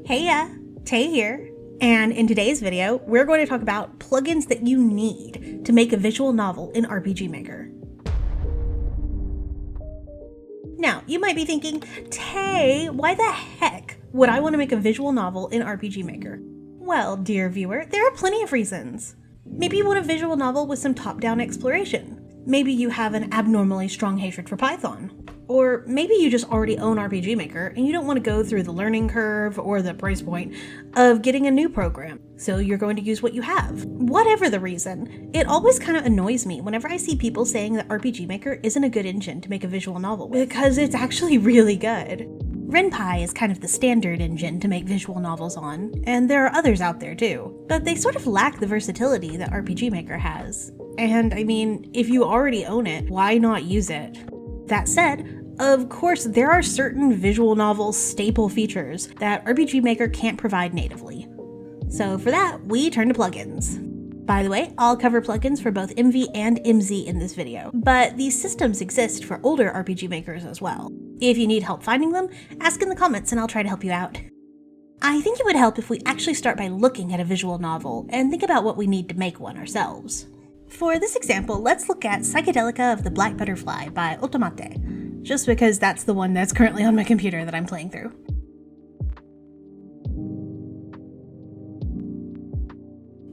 Heya, Tay here, and in today's video, we're going to talk about plugins that you need to make a visual novel in RPG Maker. Now, you might be thinking, Tay, why the heck would I want to make a visual novel in RPG Maker? Well, dear viewer, there are plenty of reasons. Maybe you want a visual novel with some top-down exploration. Maybe you have an abnormally strong hatred for Python. Or maybe you just already own RPG Maker and you don't want to go through the learning curve or the price point of getting a new program, so you're going to use what you have. Whatever the reason, it always kind of annoys me whenever I see people saying that RPG Maker isn't a good engine to make a visual novel with, because it's actually really good. RenPy is kind of the standard engine to make visual novels on, and there are others out there too, but they sort of lack the versatility that RPG Maker has. And I mean, if you already own it, why not use it? That said, of course, there are certain visual novel staple features that RPG Maker can't provide natively. So for that, we turn to plugins. By the way, I'll cover plugins for both MV and MZ in this video, but these systems exist for older RPG makers as well. If you need help finding them, ask in the comments and I'll try to help you out. I think it would help if we actually start by looking at a visual novel and think about what we need to make one ourselves. For this example, let's look at Psychedelica of the Black Butterfly by Automate, just because that's the one that's currently on my computer that I'm playing through.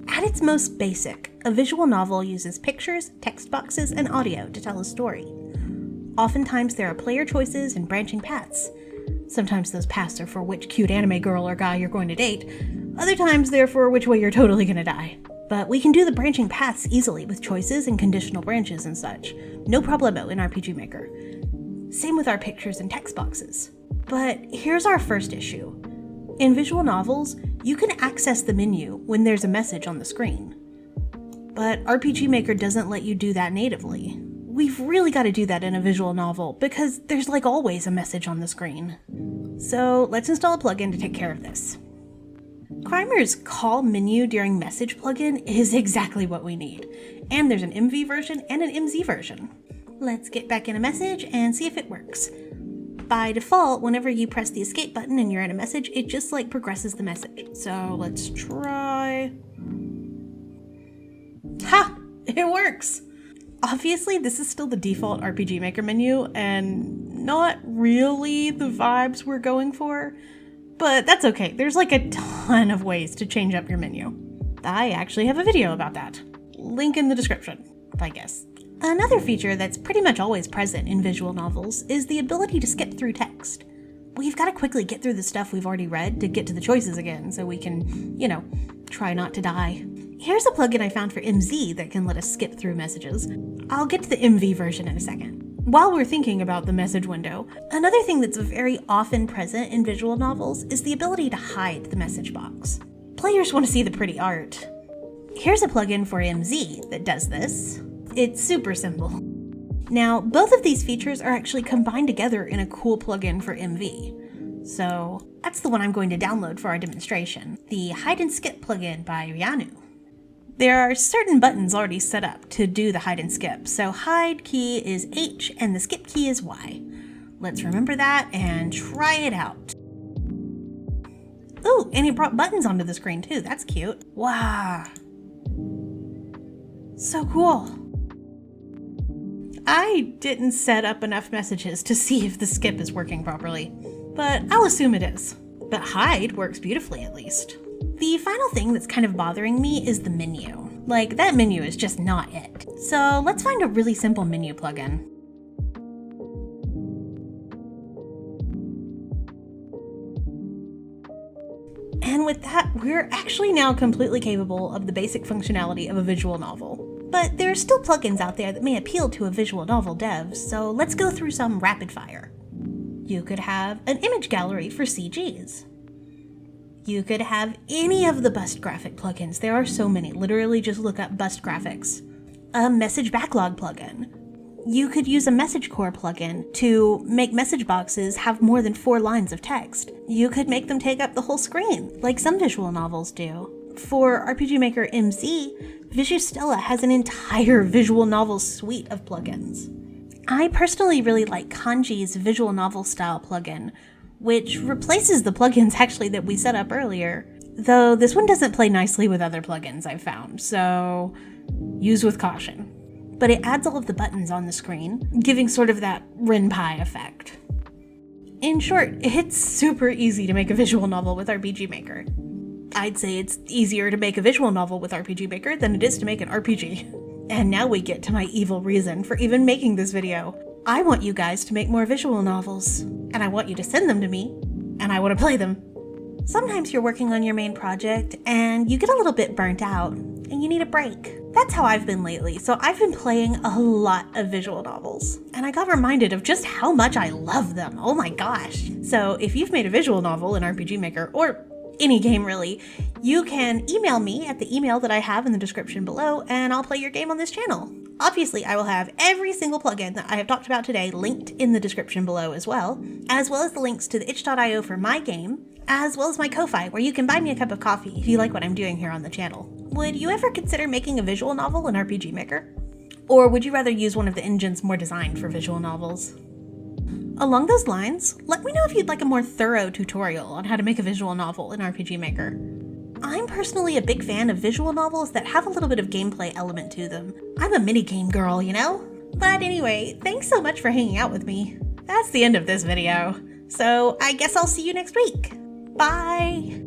At its most basic, a visual novel uses pictures, text boxes, and audio to tell a story. Oftentimes there are player choices and branching paths. Sometimes those paths are for which cute anime girl or guy you're going to date, other times they're for which way you're totally gonna die. But we can do the branching paths easily with choices and conditional branches and such. No problemo in RPG Maker. Same with our pictures and text boxes. But here's our first issue. In visual novels, you can access the menu when there's a message on the screen. But RPG Maker doesn't let you do that natively. We've really got to do that in a visual novel because there's like always a message on the screen. So let's install a plugin to take care of this. Crimer's Call Menu During Message plugin is exactly what we need. And there's an MV version and an MZ version. Let's get back in a message and see if it works. By default, whenever you press the escape button and you're in a message, it just like progresses the message. So let's try. Ha! It works! Obviously, this is still the default RPG Maker menu and not really the vibes we're going for, but that's okay. There's like a ton of ways to change up your menu. I actually have a video about that. Link in the description, I guess. Another feature that's pretty much always present in visual novels is the ability to skip through text. We've got to quickly get through the stuff we've already read to get to the choices again so we can, try not to die. Here's a plugin I found for MZ that can let us skip through messages. I'll get to the MV version in a second. While we're thinking about the message window, another thing that's very often present in visual novels is the ability to hide the message box. Players want to see the pretty art. Here's a plugin for MZ that does this. It's super simple. Now, both of these features are actually combined together in a cool plugin for MV. So that's the one I'm going to download for our demonstration, the Hide and Skip plugin by Ryanu. There are certain buttons already set up to do the hide and skip, so hide key is H and the skip key is Y. Let's remember that and try it out. Ooh, and it brought buttons onto the screen too, that's cute. Wow. So cool. I didn't set up enough messages to see if the skip is working properly, but I'll assume it is. But hide works beautifully at least. The final thing that's kind of bothering me is the menu. Like, that menu is just not it. So let's find a really simple menu plugin. And with that, we're actually now completely capable of the basic functionality of a visual novel. But there are still plugins out there that may appeal to a visual novel dev, so let's go through some rapid fire. You could have an image gallery for CGs. You could have any of the bust graphic plugins. There are so many. Literally just look up bust graphics. A message backlog plugin. You could use a message core plugin to make message boxes have more than 4 lines of text. You could make them take up the whole screen, like some visual novels do. For RPG Maker MZ, Visustella has an entire visual novel suite of plugins. I personally really like Kanji's visual novel style plugin, which replaces the plugins actually that we set up earlier. Though this one doesn't play nicely with other plugins I've found, so use with caution. But it adds all of the buttons on the screen, giving sort of that Ren'Py effect. In short, it's super easy to make a visual novel with RPG Maker. I'd say it's easier to make a visual novel with RPG Maker than it is to make an RPG. And now we get to my evil reason for even making this video. I want you guys to make more visual novels, and I want you to send them to me, and I want to play them. Sometimes you're working on your main project and you get a little bit burnt out and you need a break. That's how I've been lately, so I've been playing a lot of visual novels, and I got reminded of just how much I love them. Oh my gosh. So if you've made a visual novel in RPG Maker, or any game really, you can email me at the email that I have in the description below, and I'll play your game on this channel. Obviously, I will have every single plugin that I have talked about today linked in the description below as well as the links to the itch.io for my game, as well as my Ko-Fi, where you can buy me a cup of coffee if you like what I'm doing here on the channel. Would you ever consider making a visual novel in RPG Maker? Or would you rather use one of the engines more designed for visual novels? Along those lines, let me know if you'd like a more thorough tutorial on how to make a visual novel in RPG Maker. I'm personally a big fan of visual novels that have a little bit of gameplay element to them. I'm a minigame girl, you know? But anyway, thanks so much for hanging out with me. That's the end of this video. So I guess I'll see you next week. Bye!